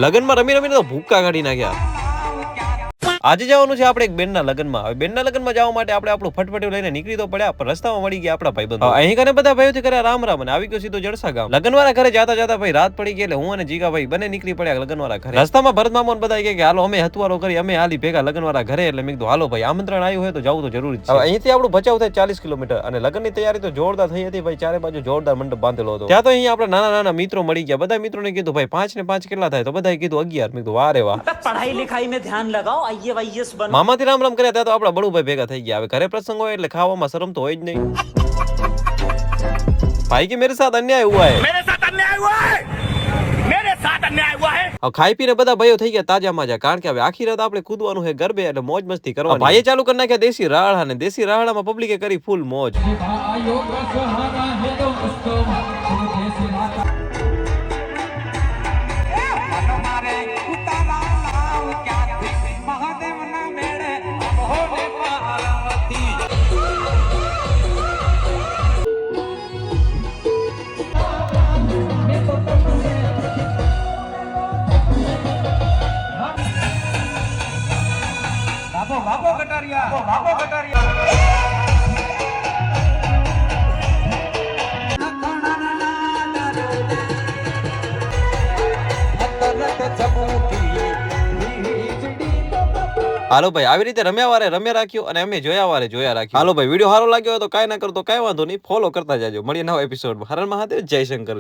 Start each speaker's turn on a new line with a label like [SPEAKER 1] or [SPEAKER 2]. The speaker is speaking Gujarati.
[SPEAKER 1] લગનમાં રમી રમીને તો ભૂક્કા કાઢી નાખ્યા. આજે જવાનું છે આપણે એક બેનના લગ્નમાં. હવે બેનના લગ્નમાં જવા માટે આપણે આપણું ફટફટી લઈને નીકળી તો પડ્યા, પણ રસ્તામાં મળી ગયા આપણા ભાઈબંધો. અહીં કને બધા ભાઈઓથી કર્યા રામ રામ અને આવી ગયો સીધો જડસા ગામ. લગ્નવાળા ઘરે જાતા જાતા ભાઈ રાત પડી ગઈ એટલે હું અને જીગા ભાઈ બંને નીકળી પડ્યા લગ્નવાળા ઘરે. રસ્તામાં ભરત મામો બધા કે હાલો અમે હથવારો કરી અમે હાલી ભેગા લગ્નવાળા ઘરે. એટલે મેં કીધું હાલો ભાઈ આમંત્રણ આવ્યું હોય તો જવું તો જરૂરી છે. હવે અહીંથી આપણું ભચાઉ થાય 40 કિલોમીટર અને લગ્નની તૈયારી તો જોરદાર થઈ હતી ભાઈ. ચારે બાજુ જોરદાર મંડપ બાંધેલો હતો. ત્યાં તો અહીં આપણા નાના નાના મિત્રો મળી ગયા. બધા મિત્રોને કીધું ભાઈ 5 ને 5 કેટલા થાય? તો બધાએ કીધું 11. મેં કીધું વાહ રે વાહ,
[SPEAKER 2] પઢાઈ લિખાઈ में ध्यान लगाओ, आईएएस बनो.
[SPEAKER 1] મામાથી રામ રામ કર્યા ત્યાં તો આપણા બળુભાઈ ભેગા થઈ ગયા. હવે ઘરે પ્રસંગ હોય એટલે ખાવામાં શરમ તો હોય જ નહીં. ભાઈ કે મેરે સાથ અન્યાય હુઆ હે,
[SPEAKER 3] मेरे साथ अन्याय हुआ है, मेरे साथ अन्याय हुआ है.
[SPEAKER 1] હવે ખાઈ પીને બધા ભાઈઓ થઈ ગયા તાજા માજા. કારણ કે હવે આખી રાત આપણે કૂદવાનું છે ગરબે એટલે મોજ મસ્તી કરવાની. ભાઈએ ચાલુ કરી નાખ્યા દેશી રાહડા ને દેશી રાહડામાં પબ્લિકે કરી ફૂલ મોજ. હાલો ભાઈ આવી રીતે રમ્યા વારે રમ્યા રાખ્યો અને અમે જોયા વારે જોયા રાખ્યો. હાલો ભાઈ વિડીયો સારો લાગ્યો હોય તો કાંઈ ના કરો તો કાંઈ વાંધો નહીં, ફોલો કરતા જાજો. મળીએ નવા એપિસોડમાં. હર હર મહાદેવ, જય શંકર.